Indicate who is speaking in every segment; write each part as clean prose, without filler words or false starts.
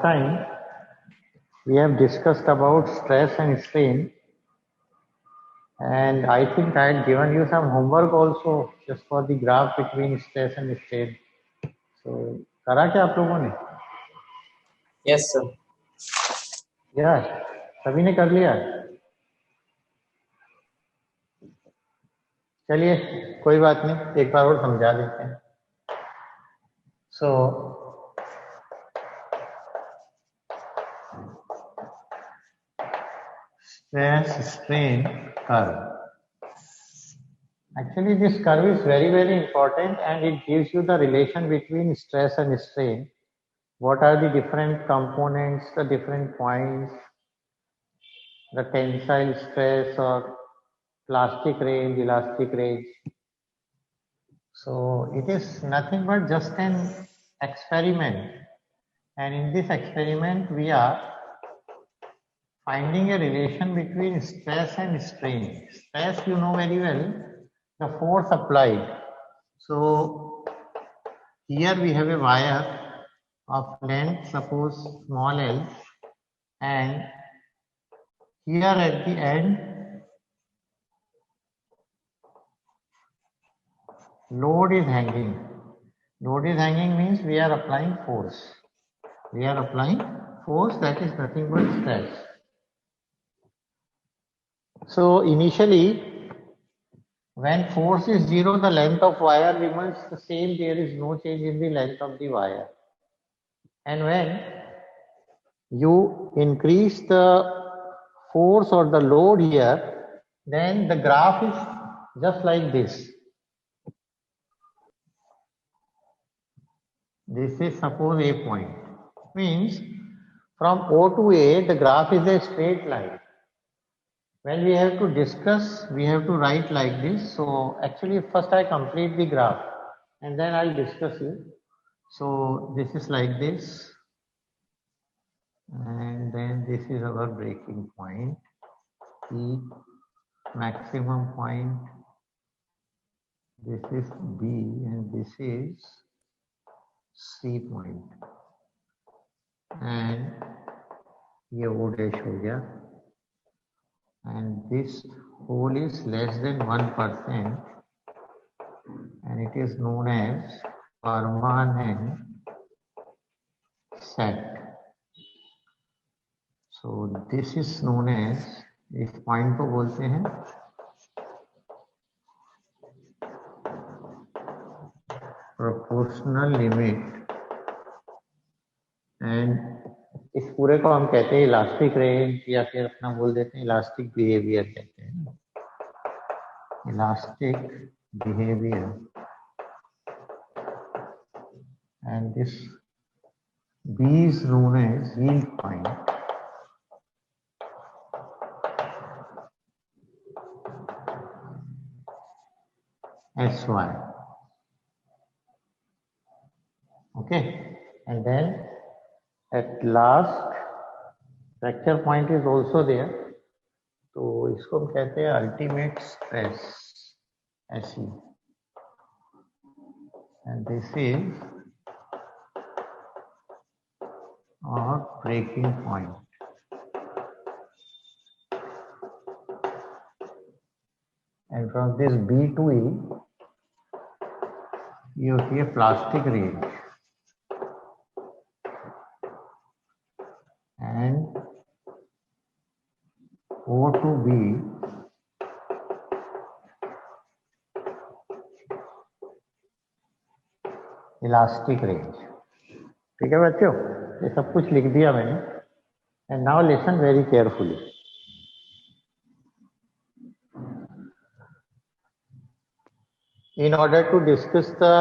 Speaker 1: time we have discussed about stress and strain, and I think I had given you some homework also just for the graph between stress and strain. So, करा क्या आप लोगों ने?
Speaker 2: Yes, sir.
Speaker 1: या सभी ने कर लिया? चलिए कोई बात नहीं, एक बार और समझा देते हैं. So, stress strain curve. Actually, this curve is very important, and it gives you the relation between stress and strain. What are the different components, the different points, the tensile stress or plastic range, elastic range. So it is nothing but just an experiment, and in this experiment we are finding a relation between stress and strain. Stress, you know very well, the force applied. So here we have a wire of length, suppose small l, and here at the end load is hanging. Load is hanging means we are applying force. We are applying force, that is nothing but stress. So initially, when force is 0, the length of wire remains the same. There is no change in the length of the wire. And when you increase the force or the load here, then the graph is just like this. This is suppose A point. Means from O to A, the graph is a straight line. When we have to discuss, we have to write like this. So actually first I complete the graph and then I'll discuss it. So this is like this. And then this is our breaking point, P, maximum point. This is B and this is C point. And ये O dash हो गया. And this hole is less than 1%, and it is known as permanent set. So this is known as, इस point को बोलते हैं proportional limit, and इस पूरे को हम कहते हैं इलास्टिक रेंज, या फिर अपना बोल देते हैं इलास्टिक बिहेवियर कहते हैं, elastic behaviour. And this B is known as yield point. SY. Okay, and then at last fracture point is also there. तो इसको हम कहते हैं ultimate stress, SE. And this is our breaking point. And from this B to E, ये होती है plastic range. And O to B elastic range. ठीक है बच्चों, ये सब कुछ लिख दिया मैंने. And now listen very carefully. In order to discuss the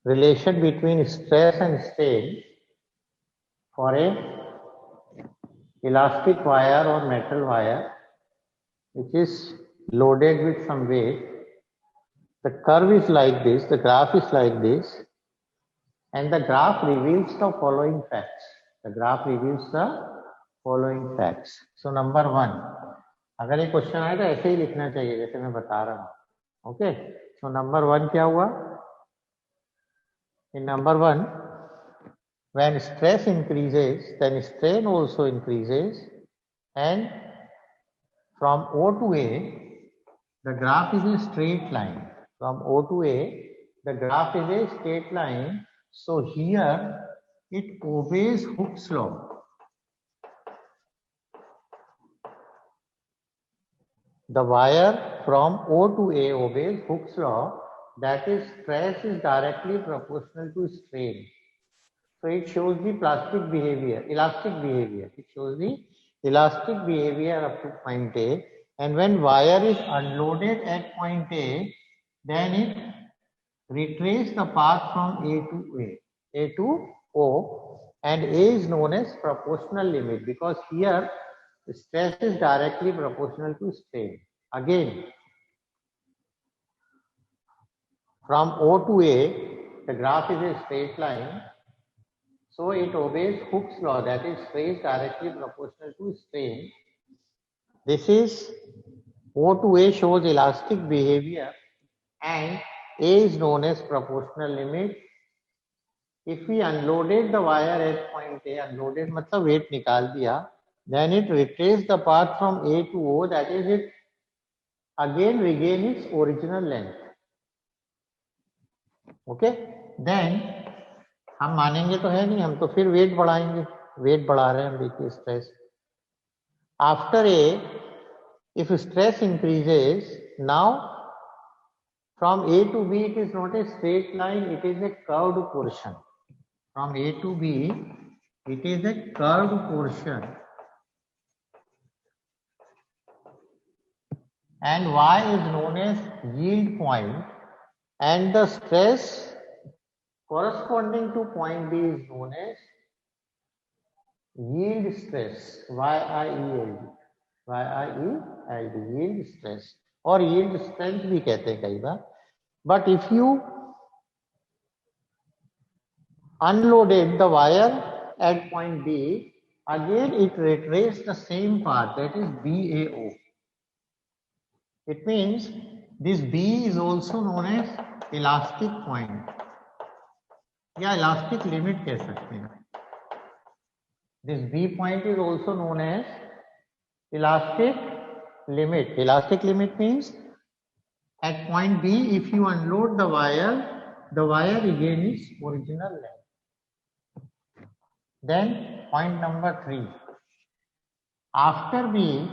Speaker 1: relation between stress and strain for a elastic wire or metal wire which is loaded with some weight, the curve is like this, the graph is like this, and the graph reveals the following facts. The graph reveals the following facts. So number 1, अगर ये question आए तो ऐसे ही लिखना चाहिए जैसे मैं बता रहा हूँ. ओके, सो नंबर 1 क्या हुआ? In number 1, When stress increases, then strain also increases, and from O to A, the graph is a straight line. From O to A, the graph is a straight line. So here it obeys Hooke's law. The wire from O to A obeys Hooke's law, that is, stress is directly proportional to strain. So it shows the plastic behavior, elastic behavior. It shows the elastic behavior up to point A. And when wire is unloaded at point A, then it retraces the path from A to O, and A is known as proportional limit because here stress is directly proportional to strain. Again, from O to A, the graph is a straight line. So it obeys Hooke's law, that is, stress directly proportional to strain. This is O to A shows elastic behavior, and A is known as proportional limit. If we unloaded the wire at point A, unloaded मतलब weight निकाल दिया, then it retraced the path from A to O, that is, it again regain its original length. Okay, then हम मानेंगे तो है नहीं, हम तो फिर वेट बढ़ाएंगे, वेट बढ़ा रहे हैं हम, देखिए stress. After A, if stress increases, now from A to B it is not a straight line, it is a curved portion. From A to B, it is a curved portion. And Y is known as yield point, and the stress corresponding to point B is known as yield stress, YIELD, yield stress, और yield strength भी कहते हैं कई बार. But if you unloaded the wire at point B, again it retraced the same path, that is BAO. It means this B is also known as elastic point या elastic limit कह सकते हैं. This B point is also known as elastic limit. Elastic limit means at point B, if you unload the wire regains its original length. Then point number 3. After B,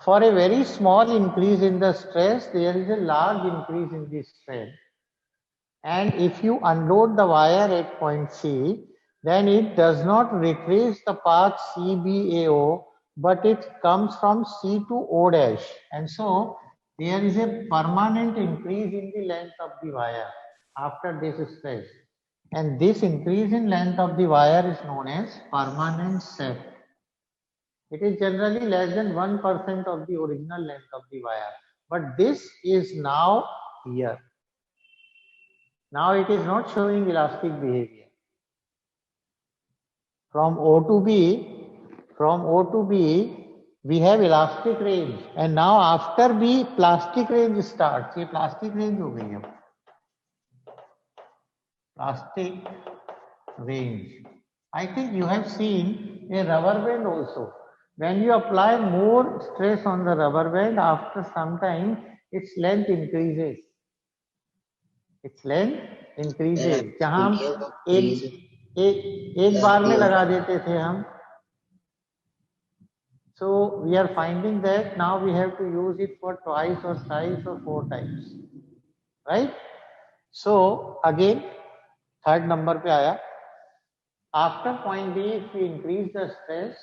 Speaker 1: for a very small increase in the stress, there is a large increase in the strain. And if you unload the wire at point C, then it does not retrace the path CBAO, but it comes from C to O dash. And so there is a permanent increase in the length of the wire after this stress. And this increase in length of the wire is known as permanent sag. It is generally less than 1% of the original length of the wire. But this is now here. Now it is not showing elastic behavior. From O to B, we have elastic range, and now after B, plastic range starts. ये plastic range हो गई है. Plastic range. I think you have seen a rubber band also. When you apply more stress on the rubber band, after some time, its length increases. Its length increases. जहाँ हम एक बार में लगा देते थे हम. So we are finding that now we have to use it for twice or thrice or 4 times, right? So again, third number पे आया. After point B, if we increase the stress,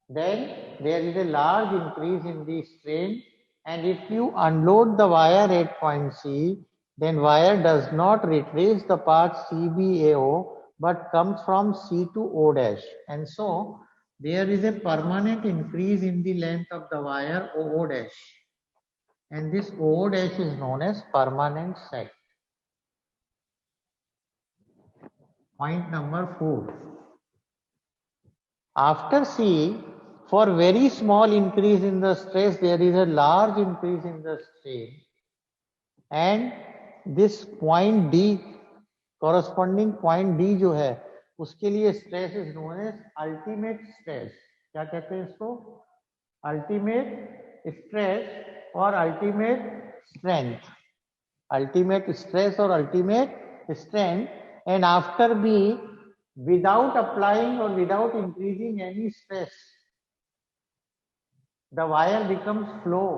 Speaker 1: then there is a large increase in the strain, and if you unload the wire at point C, then wire does not retrace the path CBAO, but comes from C to O dash, and so there is a permanent increase in the length of the wire OO dash, and this OO dash is known as permanent sag. Point number 4. After C, for very small increase in the stress, there is a large increase in the strain, and this point D corresponding point D जो है उसके लिए stress is known as ultimate stress. क्या कहते हैं इसको? Ultimate stress और ultimate strength. Ultimate stress और ultimate strength. And after B, without applying or without increasing any stress, the wire becomes flow.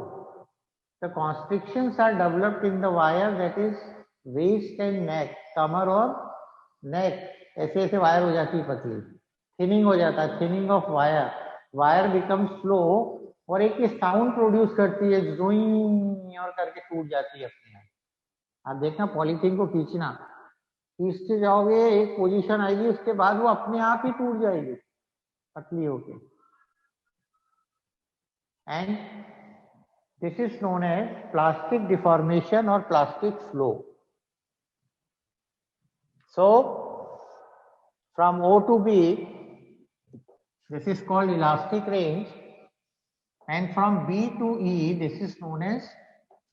Speaker 1: The constrictions are developed in the wire, that is waist and neck, कमर और neck। ऐसे ऐसे wire हो जाती है पतली, thinning हो जाता है, thinning of wire, wire becomes flow और एक साउंड प्रोड्यूस करती है, जोइंग और करके टूट जाती है अपने आप। आप देखना पॉलीथीन को खींचना, खींचते जाओगे एक पोजीशन आएगी, उसके बाद वो अपने आप ही टूट जाएगी पतली होके। And this is known as plastic deformation और plastic flow. So from O to B, this is called elastic range, and from B to E, this is known as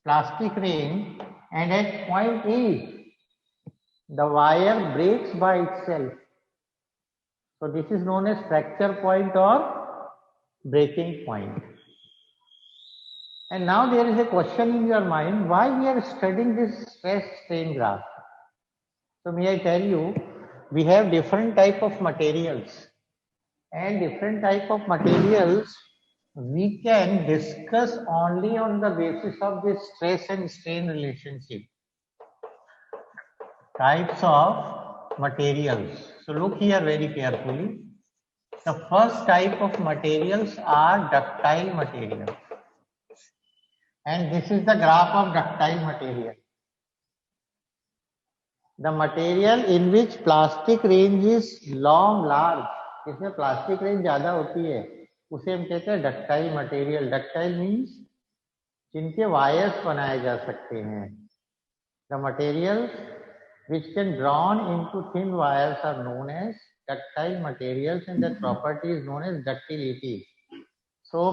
Speaker 1: plastic range, and at point E, the wire breaks by itself. So this is known as fracture point or breaking point. And now there is a question in your mind, why we are studying this stress strain graph? So may I tell you, we have different type of materials, and different type of materials we can discuss only on the basis of this stress and strain relationship. Types of materials. So look here very carefully. The first type of materials are ductile materials. And this is the graph of ductile material. The material in which plastic range is long, large. इसमें plastic range ज्यादा होती है, उसे हम कहते हैं ductile material. Ductile means जिनके wires बनाए जा सकते हैं। The materials which can drawn into thin wires are known as ductile materials, and that property is known as ductility. So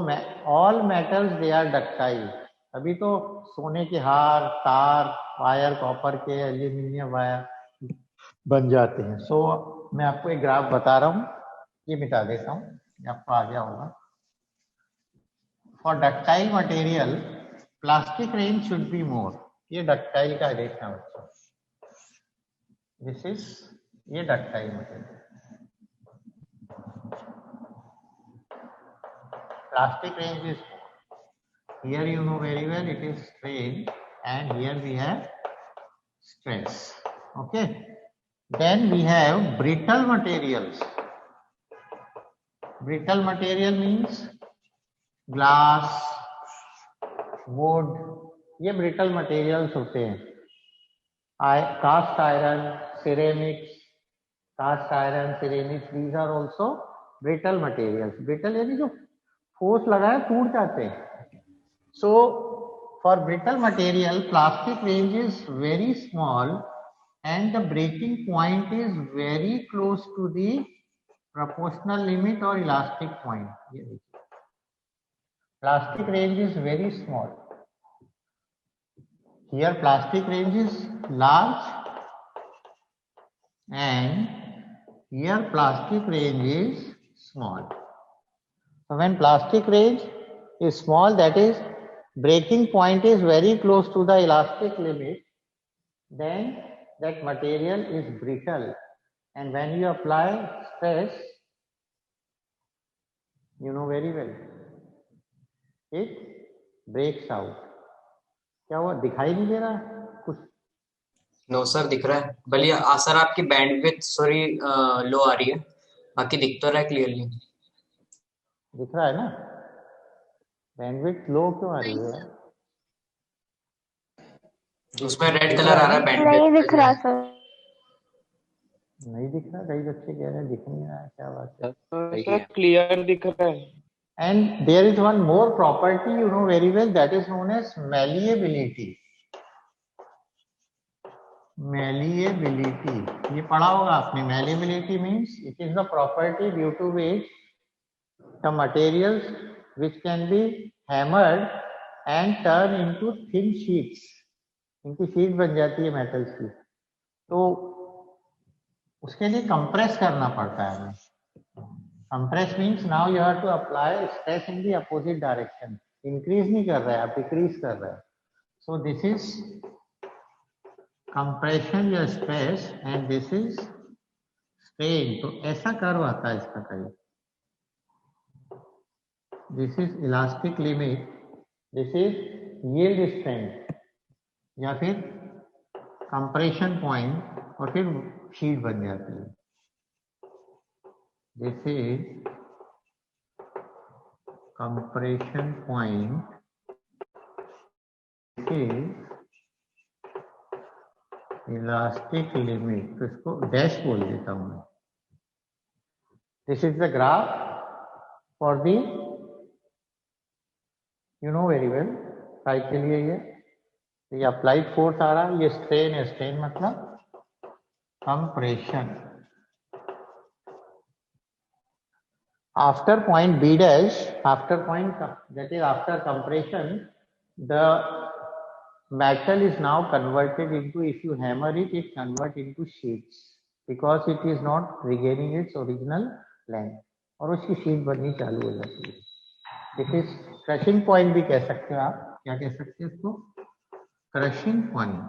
Speaker 1: all metals they are ductile. अभी तो सोने के हार, तार, वायर, कॉपर के, एल्यूमिनियम वायर बन जाते हैं। सो मैं आपको एक ग्राफ बता रहा हूँ, ये मिटा देता हूँ, आपको आ गया होगा। For ductile material plastic range should be more. ये डक्टाइल का देखना बच्चों, दिस इज ये ductile material. Plastic range is here, you know very well, it is strain, and here we have stress. Okay, then we have brittle materials. Brittle material means glass, wood, ये brittle materials होते हैं। Cast iron, ceramics, cast iron, ceramics, these are also brittle materials. Brittle यानी जो force लगाए टूट जाते हैं। So for brittle material, plastic range is very small and the breaking point is very close to the proportional limit or elastic point. Plastic range is very small. Here plastic range is large and here plastic range is small. So when plastic range is small, that is breaking point is very close to the elastic limit, then that material is brittle, and when you apply stress, you know very well, it breaks out. क्या हुआ, दिखाई नहीं दे रहा कुछ?
Speaker 2: No sir दिख रहा है, भले सर आपकी बैंडविड्थ सॉरी लो आ रही है, बाकी दिख तो रहा है क्लियरली।
Speaker 1: दिख रहा है ना? बैंडविड्थ लो क्यों आ रही है?
Speaker 2: उसमें रेड कलर आ रहा है बैंडविड्थ।
Speaker 3: नहीं दिख रहा सर।
Speaker 1: नहीं दिख रहा? कई बच्चे कह रहे हैं दिख नहीं रहा है, क्या बात है?
Speaker 4: सर क्लियर दिख रहा है।
Speaker 1: And there is one more property you know very well, that is known as malleability. Malleability, ये पढ़ा होगा आपने। Malleability means it is the property due to which the materials which can be hammered and turned into thin sheets, इनकी sheet बन जाती है metals की। तो उसके लिए कंप्रेस करना पड़ता है हमें। Compress means now you have to apply stress in the opposite direction. Increase नहीं कर रहा है, आप डिक्रीज कर रहे हैं। सो दिस इज कंप्रेशन या stress and this is strain. तो ऐसा कर्व आता है इसका करीब। This is elastic limit, this is yield strength या फिर कंप्रेशन पॉइंट और फिर शीट बन जाती है। This is compression point, elastic limit. तो इसको डैश बोल देता हूं मैं। This is the graph for the, you know very well, side के लिए ये अप्लाइड फोर्स आ रहा है, ये स्ट्रेन है। स्ट्रेन मतलब compression. After point B dash, after point that is after compression, the metal is now converted into, if you hammer it, it convert into sheets because it is not regaining its original length और उसकी sheet बननी चालू हो जाती है। It is crushing point भी कह सकते हो आप। क्या कह सकते हैं इसको? Crushing point.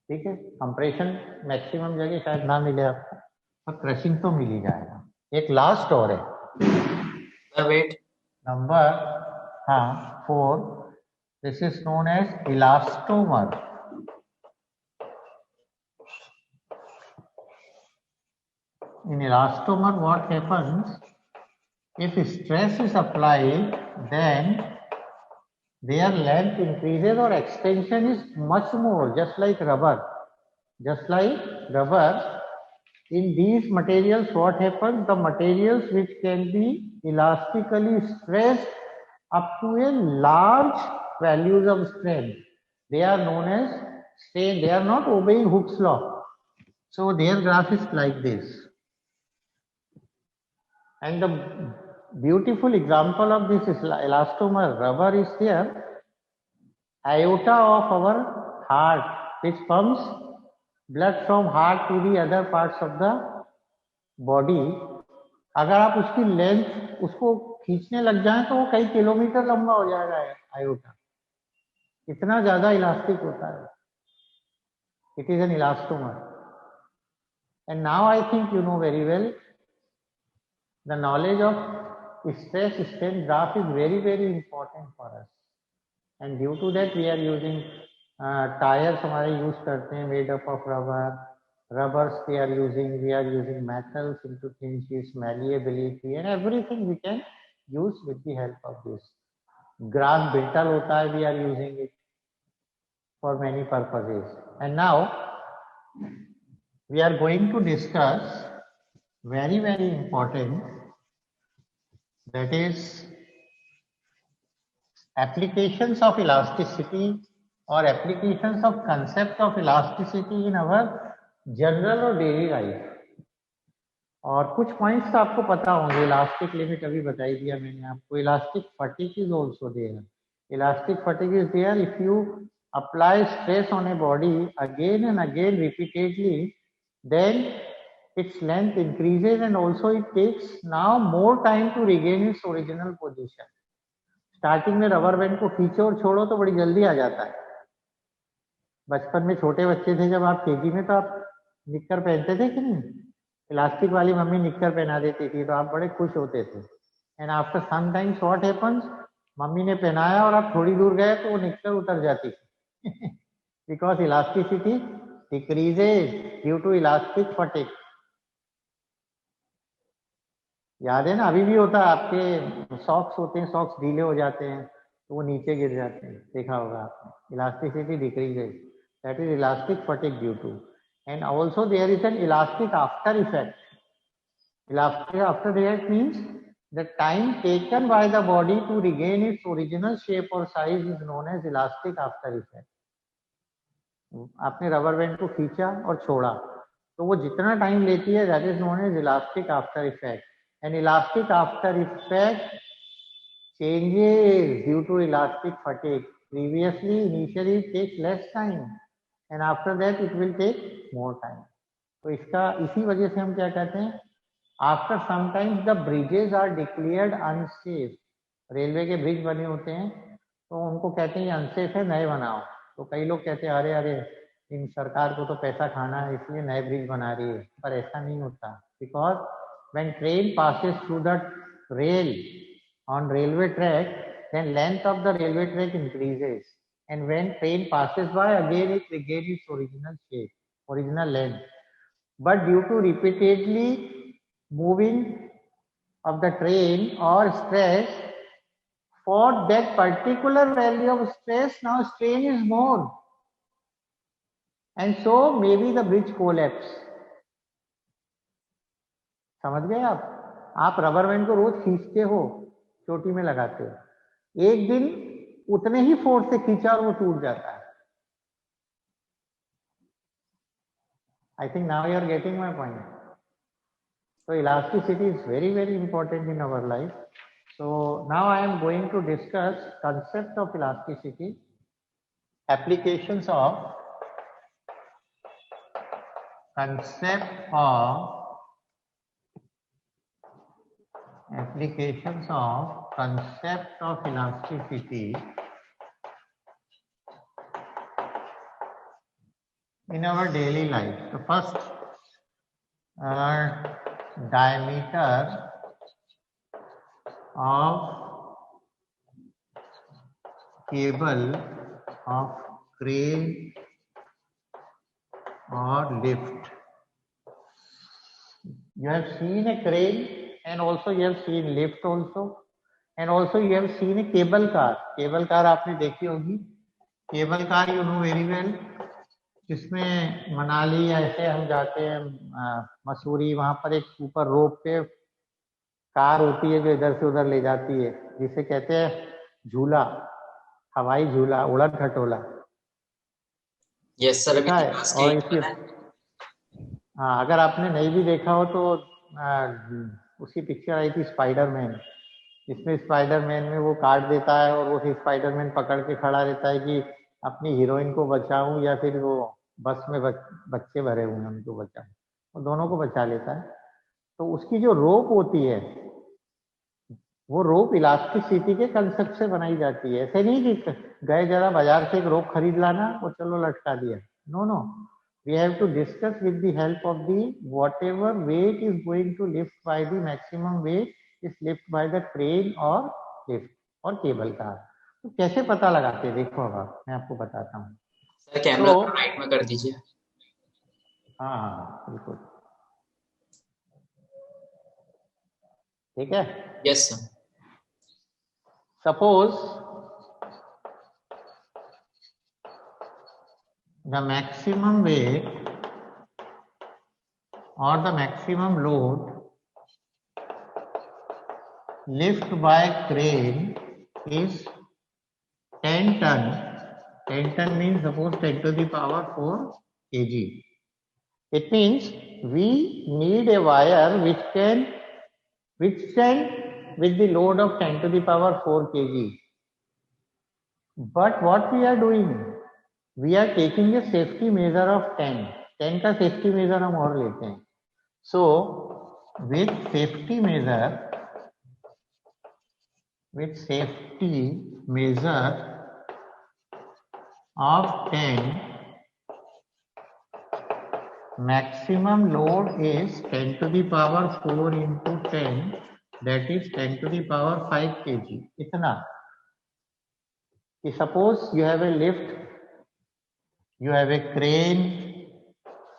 Speaker 1: ठीक है, कंप्रेशन मैक्सिमम जगह शायद ना मिले आपको, पर क्रशिंग तो मिल ही जाएगा। एक लास्ट और है
Speaker 2: वेट
Speaker 1: नंबर, हाँ 4। This is known as elastomer. In elastomer what happens, if stress is applied, then their length increases or extension is much more, just like rubber. Just like rubber, in these materials what happens, the materials which can be elastically stressed up to a large values of strength, they are known as strain. They are not obeying Hooke's law, so their graph is like this. And the beautiful example of this is elastomer rubber is here. Aorta of our heart, which pumps blood from heart to the other parts of the body, अगर आप उसकी length उसको खींचने लग जाए तो वो कई किलोमीटर लंबा हो जाएगा आयोटा। इतना ज्यादा इलास्टिक होता है। It is an elastomer. And now I think you know very well the knowledge of stress strain graph is very very important for us, and due to that we are using tires हमारे use करते हैं made up of rubbers we are using metals into things, its malleability and everything we can use with the help of this. Grass brittle होता है, we are using it for many purposes. And now we are going to discuss very very important, that is applications of elasticity or applications of concept of elasticity in our general और daily life. और कुछ points आपको पता होंगे। Elastic limit अभी बताई दिया मैंने आपको। Elastic fatigue is also there. Elastic fatigue is there if you apply stress on a body again and again repeatedly, then its length increases and also it takes now more time to regain its original position. Starting में rubber band को खींचो और छोड़ो तो बड़ी जल्दी आ जाता है। बचपन में छोटे बच्चे थे जब आप केजी में, तो आप निक्कर पहनते थे कि नहीं? इलास्टिक वाली मम्मी निक्कर पहना देती थी तो आप बड़े खुश होते थे। And after some times what happens, mummy ने पहनाया और आप थोड़ी दूर गए तो वो निक्कर उतर जाती थी because elasticity decreases due to elastic fatigue. याद है ना, अभी भी होता है। आपके सॉक्स होते हैं, सॉक्स ढीले हो जाते हैं तो वो नीचे गिर जाते हैं, देखा होगा आपने। Elasticity decreases, that is elastic fatigue due to. And also there is an elastic after effect. Elastic after effect means the time taken by the body to regain its original shape और size is known as elastic after effect. आपने rubber band को खींचा और छोड़ा तो वो जितना time लेती है, that is known as elastic after effect. And elastic after effect changes due to elastic fatigue. Previously, initially it takes less time. and after that it will take more time. तो इसका इसी वजह से हम क्या कहते हैं, after sometimes the bridges are declared unsafe. Railway के ब्रिज बने होते हैं तो उनको कहते हैं ये अनसेफ है, नए बनाओ. तो कई लोग कहते हैं अरे अरे इन सरकार को तो पैसा खाना है इसलिए नए ब्रिज बना रही है, पर ऐसा नहीं होता. Because when train passes through the rail on railway track, then length of the railway track increases, and when train passes by again it regains its original shape, original length. But due to repeatedly moving of the train or stress, for that particular value of stress now strain is more, and so maybe the bridge collapse. समझ गए आप rubber band को रोज खींचते हो, चोटी में लगाते हो, एक दिन उतने ही फोर्स से खींचा और वो टूट जाता है. I think now you are getting my point. So elasticity is very, very important in our life. So now I am going to discuss concept of elasticity, applications of concept of elasticity in our daily life. The first diameter of cable of crane or lift. You have seen a crane and also you have seen lift also, and also you have seen a cable car. Cable car आपने देखी होगी. Cable car you know very well. जिसमें मनाली ऐसे हम जाते हैं, मसूरी, वहां पर एक ऊपर रोप पे कार होती है जो इधर से उधर ले जाती है, जिसे कहते हैं झूला, हवाई झूला, उड़न खटोला.
Speaker 2: Yes sir. अभी
Speaker 1: और इसकी हाँ, अगर आपने नहीं भी देखा हो तो उसकी पिक्चर आई थी स्पाइडरमैन. इसमें स्पाइडरमैन में वो काट देता है और वो स्पाइडरमैन पकड़ के खड़ा रहता है कि अपनी हीरोइन को बचाऊं या फिर वो बस में बच्चे भरे हुए हैं उनको बचाऊं. वो दोनों को बचा लेता है. तो उसकी जो रोप होती है वो रोप इलास्टिसिटी के कंसेप्ट से बनाई जाती है. ऐसे नहीं कि गए जरा बाजार से एक रोप खरीद लाना और चलो लटका दिया. No no, we have to discuss with the help of the whatever weight is going to lift by the maximum weight is lift by the crane or lift or cable car. तो कैसे पता लगाते हैं देखो, अब मैं आपको बताता हूँ.
Speaker 2: सर कैमरा को राइट में कर दीजिए.
Speaker 1: हाँ बिल्कुल ठीक है.
Speaker 2: Yes sir.
Speaker 1: Suppose the maximum weight or the maximum load lift by crane is 10 ton. 10 ton means suppose 10 to the power 4 kg. It means we need a wire which can withstand with the load of 10 to the power 4 kg. But what we are doing, we are taking a safety measure of 10. 10 का safety measure हम और लेते हैं. So with safety measure of 10, maximum load is 10 to the power 4 into 10, that is 10 to the power 5 kg. इतना कि suppose you have a lift, you have a crane,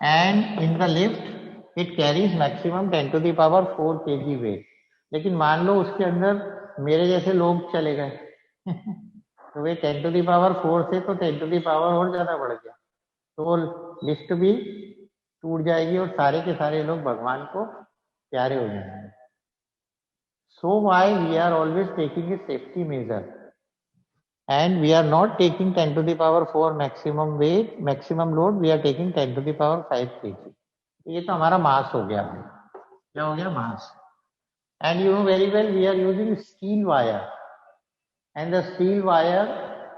Speaker 1: and in the lift it carries maximum 10 to the power 4 kg weight. लेकिन मान लो उसके अंदर मेरे जैसे लोग चले गए तो वे 10 to the power 4 से तो 10 to the power और ज्यादा बढ़ गया, तो लिफ्ट भी टूट जाएगी और सारे के सारे लोग भगवान को प्यारे हो जाएंगे. So why we are always taking a safety measure and we are not taking 10 to the power 4 maximum weight, maximum load, we are taking 10 to the power 5 kg. ये तो हमारा मास हो गया. क्या हो गया? मास. And you know very well we are using steel wire, and the steel wire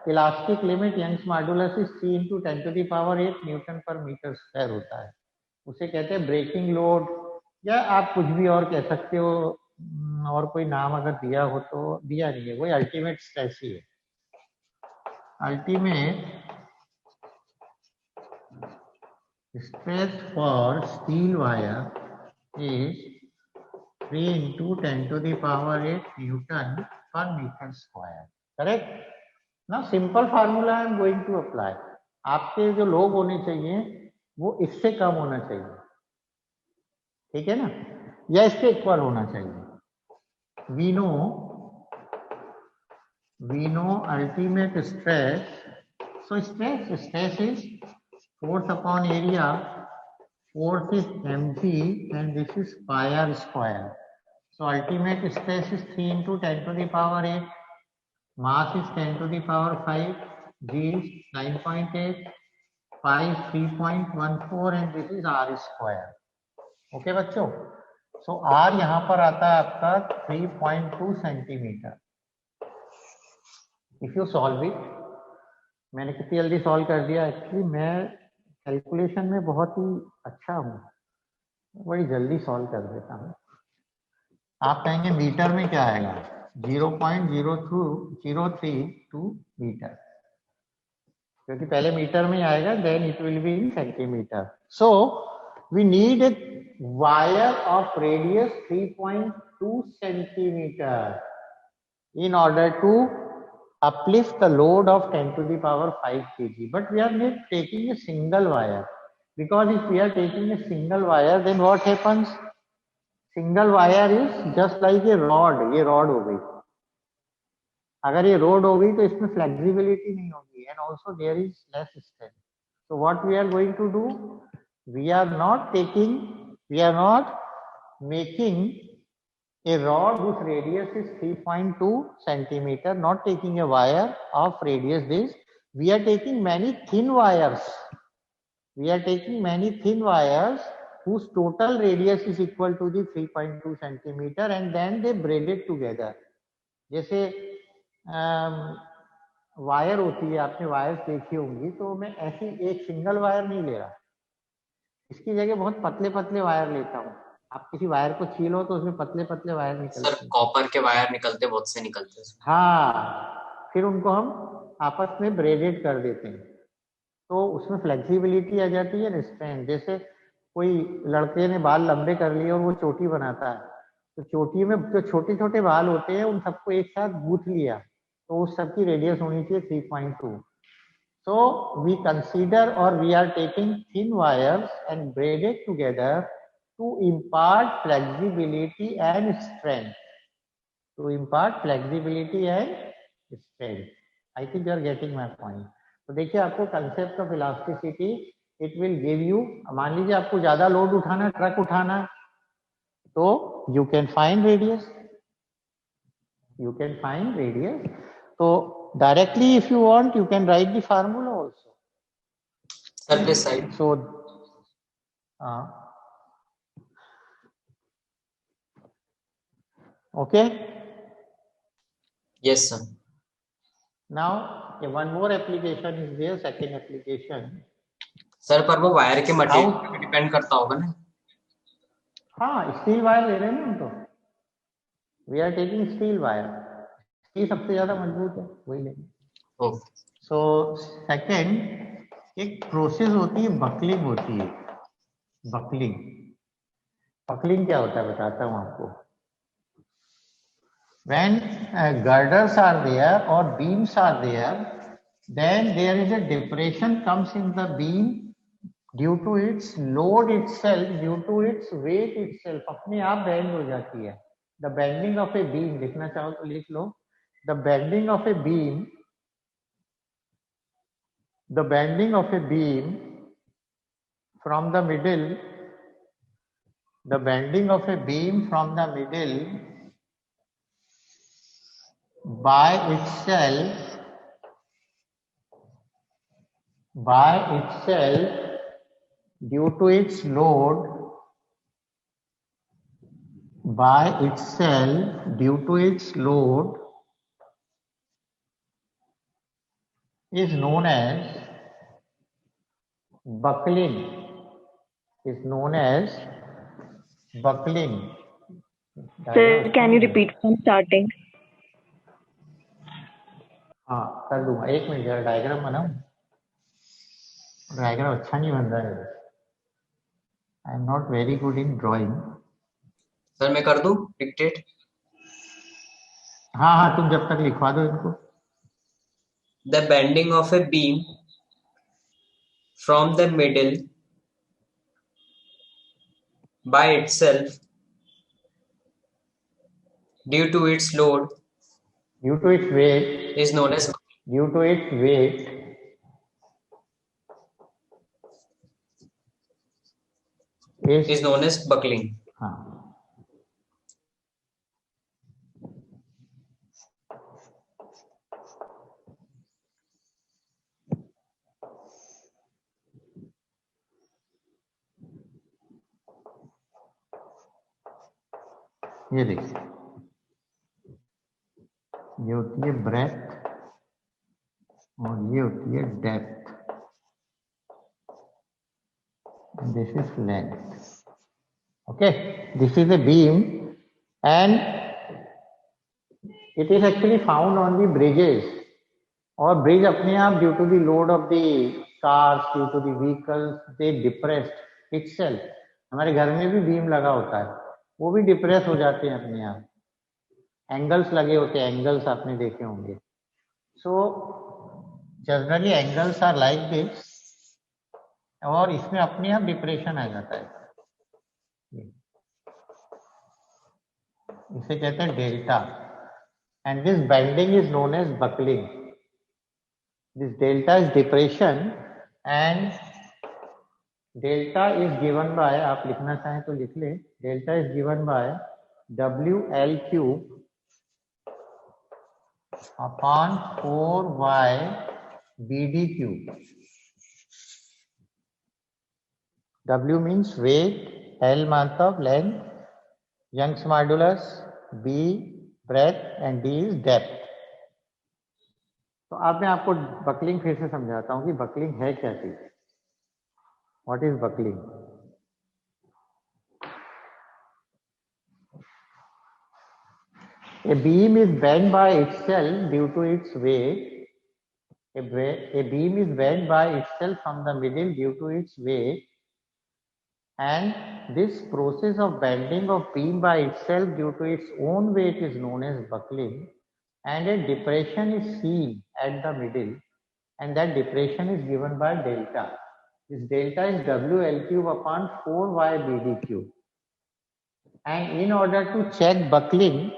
Speaker 1: elastic limit Young's modulus is 3 into 10 to the power 8 newton per metre square होता है। उसे कहते हैं ब्रेकिंग लोड, या आप कुछ भी और कह सकते हो, और कोई नाम अगर दिया हो तो दिया नहीं है, वही अल्टीमेट स्ट्रेस ही है। Ultimate stress for steel wire is 3 into 10 to the power 8 Newton per meter square. Correct? Now simple formula I am going to apply. आपके जो लोग होने चाहिए वो इससे कम होना चाहिए, ठीक है ना, या इसके इक्वल होना चाहिए। we know ultimate stress. So stress is force upon area. Force is mg and this is pi r square. So ultimate stress is 3 into 10 to the power 8. Mass is 10 to the power 5. G is 9.8. Pi is 3.14 and this is r square. Okay बच्चों? So r यहाँ पर आता है आपका 3.2 centimetre. If you solve it, मैंने कितनी जल्दी solve कर दिया। एक्चुअली मैं कैलकुलेशन में बहुत ही अच्छा हूँ, बड़ी जल्दी सॉल्व कर देता हूँ। आप कहेंगे मीटर में क्या आएगा? 0.0203 मीटर, क्योंकि पहले मीटर में आएगा, then it will be in centimetre. So we need a wire of radius 3.2 centimetre in order to uplift the load of 10 to the power 5 kg. But we are not taking a single wire, because if we are taking a single wire, then what happens? Single wire is just like a rod. ये rod हो गई, अगर ये rod हो गई तो इसमें flexibility नहीं होगी, and also there is less strength. So what we are going to do? We are not making a rod whose radius is 3.2 centimeter, not taking a wire of radius this. We are taking many thin wires. Whose total radius is equal to the 3.2 centimeter, and then they braided together. जैसे wire होती है, आपने wires देखी होंगी, तो मैं ऐसी एक सिंगल वायर नहीं ले रहा, इसकी जगह बहुत पतले पतले वायर लेता हूँ। आप किसी वायर को छीलो तो उसमें पतले पतले वायर निकलते हैं।
Speaker 2: सर कॉपर के वायर निकलते, बहुत से निकलते हैं।
Speaker 1: हाँ, फिर उनको हम आपस में ब्रेडेड कर देते हैं, तो उसमें फ्लेक्सिबिलिटी आ जाती है, स्ट्रेंथ। जैसे कोई लड़के ने बाल लंबे कर लिए और वो चोटी बनाता है, तो चोटी में जो छोटे छोटे बाल होते हैं उन सबको एक साथ गूंथ लिया, तो उस सबकी रेडियस होनी चाहिए 3.2। So we consider, or we are taking thin wires and braided together to impart flexibility and strength. I think you are getting my point. तो देखिए, आपको concept of elasticity, it will give you, मान लीजिए आपको ज्यादा load उठाना, truck उठाना, तो you can find radius. तो directly if you want, you can write the formula also.
Speaker 2: Sir, this side.
Speaker 1: So okay.
Speaker 2: Yes sir.
Speaker 1: Now one more application is there, second application.
Speaker 2: Sir, पर वो wire के material पे depend करता होगा ना?
Speaker 1: हाँ, steel wire ले रहे हैं हम तो, we are taking steel wire, steel सबसे ज्यादा मजबूत है, वही लेंगे। सो सेकेंड, एक प्रोसेस होती है, बकलिंग होती है। बकलिंग क्या होता है बताता हूँ आपको। When girders are there or beams are there, then there is a depression comes in the beam due to its load itself, due to its weight itself, अपने आप बेंड हो जाती है। The bending of a beam, लिखना चाहो तो लिख लो। The bending of a beam from the middle, by itself due to its load, is known as buckling. Is known as buckling.
Speaker 3: Sir, can you repeat from starting?
Speaker 1: हाँ कर दूंगा, एक minute जरा diagram बनाऊं. डायग्राम अच्छा नहीं बन रहा है. I am not very good in drawing.
Speaker 2: Sir मैं कर दूं डिक्टेट?
Speaker 1: हाँ हाँ तुम जब तक लिखवा दो इनको.
Speaker 2: The bending of a beam from the middle by itself due to its load
Speaker 1: Due to its weight,
Speaker 2: is known as
Speaker 1: due to its weight,
Speaker 2: is known as buckling.
Speaker 1: हाँ. ये देखिए, ये होती है ब्रेथ और ये होती है depth. This is length. Okay, this is a beam and it is actually found on the bridges. और ब्रिज अपने आप due to the load of the cars, due to the vehicles, they depressed itself. हमारे घर में भी beam लगा होता है, वो भी डिप्रेस हो जाते हैं अपने आप. एंगल्स लगे होते हैं, एंगल्स आपने देखे होंगे. So generally angles are like this और इसमें अपने आप डिप्रेशन आ जाता है. इसे कहते हैं delta and this bending is known as buckling. This delta is depression and delta is given by, आप लिखना चाहें तो लिख ले, delta is given by WL cube upon 4y BD cube. W means weight, L month of length, Young's modulus, B breadth and D is depth. तो अब मैं आपको बकलिंग फिर से समझाता हूं कि बकलिंग है क्या चीज. What is buckling? A beam is bent by itself due to its weight. A beam is bent by itself from the middle due to its weight, and this process of bending of beam by itself due to its own weight is known as buckling. And a depression is seen at the middle and that depression is given by delta. This delta is WL cube upon 4y BD cube. And in order to check buckling,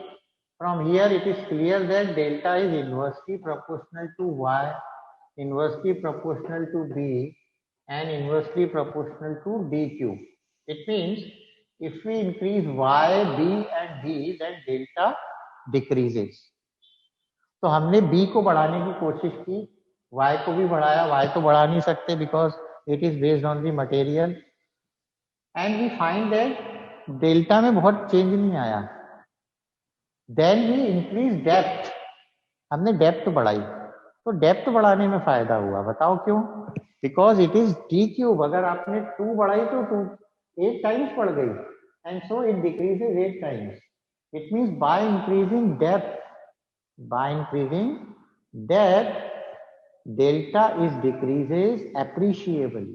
Speaker 1: from here it is clear that delta is inversely proportional to y, inversely proportional to b and inversely proportional to d cube. It means if we increase y, b and d, then delta decreases. तो हमने b को बढ़ाने की कोशिश की, y को भी बढ़ाया. y तो बढ़ा नहीं सकते because it is based on the material and we find that delta में बहुत चेंज नहीं आया. Then we increase depth. हमने डेप्थ बढ़ाई, तो डेप्थ बढ़ाने में फायदा हुआ. बताओ क्यों? Because it is D cube. अगर आपने 2 बढ़ाई तो 2 8 टाइम्स बढ़ गई and so it decreases 8 times. It means by increasing depth, by increasing depth, delta is decreases appreciably.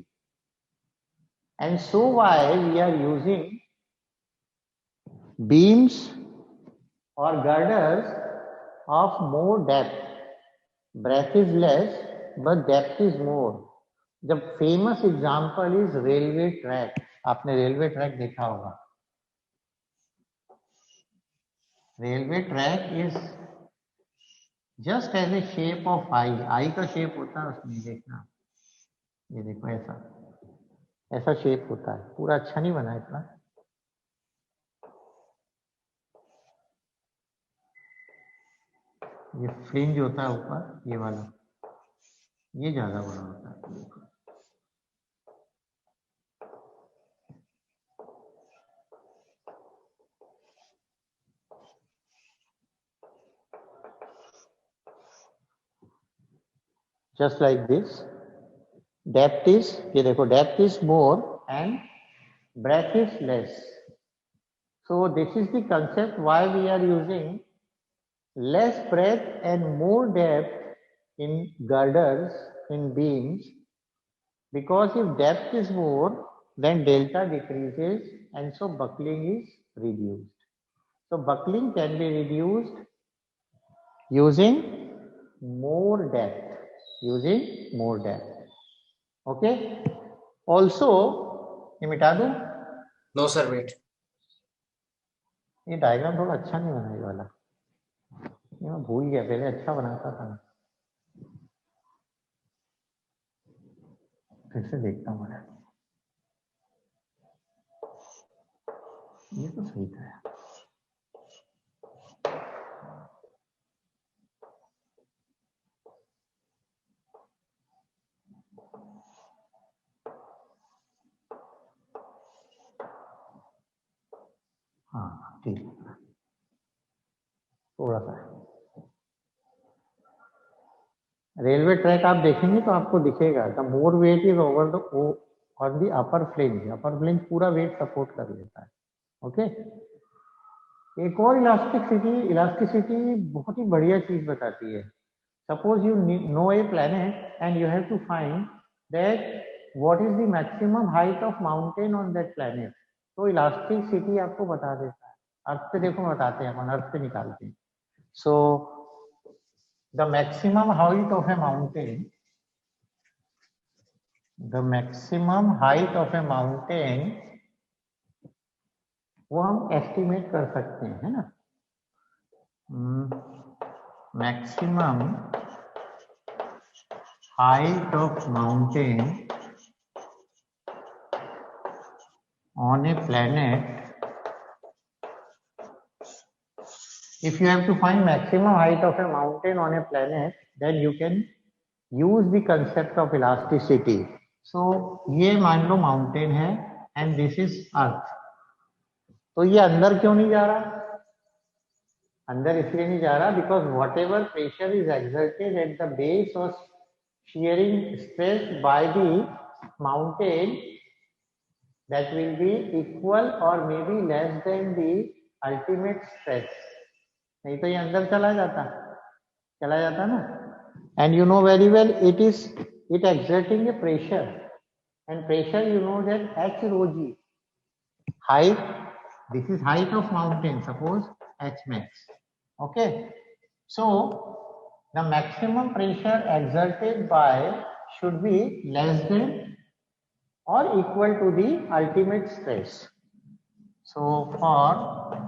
Speaker 1: And so why we are using beams or girders of more depth. Breadth is less but depth is more. The famous example is railway track. आपने railway track देखा होगा. Railway track is just as a shape of I. I का shape होता है उसमें, देखना, ये देखो ऐसा ऐसा शेप होता है. पूरा अच्छा नहीं बना इतना. ये फ्रिंज होता है ऊपर, ये वाला, ये ज्यादा बड़ा होता है. देखो just like this. Depth is, ये देखो, depth is more and breadth is less. So this is the concept why we are using less breadth and more depth in girders, in beams, because if depth is more, then delta decreases and so buckling is reduced. So buckling can be reduced using more depth, Okay. Also, ये मिटा दूं?
Speaker 2: No sir wait.
Speaker 1: ये diagram थोड़ा अच्छा नहीं बना ये वाला, ये मैं भूल गया, पहले अच्छा बनाता था. फिर से देखता हूँ मैं. ये तो सही था. हाँ ठीक है, थोड़ा सा. रेलवे ट्रैक आप देखेंगे तो आपको दिखेगा, the more weight is over the on the upper flange पूरा वेट सपोर्ट कर लेता है. ओके. एक और इलास्टिसिटी बहुत ही बढ़िया चीज बताती है. Suppose you know a planet and you have to find that what is the maximum height of mountain on that planet. तो इलास्टिसिटी आपको बता देता है. अर्थ पे देखो बताते हैं अपन, अर्थ पे निकालते हैं. सो the maximum height of a mountain, वो हम एस्टिमेट कर सकते हैं, है ना. Maximum height of mountain on A planet. If you have to find maximum height of a mountain on a planet, then you can use the concept of elasticity. So ये मान लो mountain है and this is earth. तो ये अंदर क्यों नहीं जा रहा? अंदर इसलिए नहीं जा रहा because whatever pressure is exerted at the base or shearing stress by the mountain, that will be equal or maybe less than the ultimate stress. नहीं तो ये अंदर चला जाता ना. And you know very well it exerting a pressure, and pressure you know that H rho g. Height, this is height of mountain, suppose H max. Okay. So the maximum pressure exerted by should be less than or equal to the ultimate stress. So for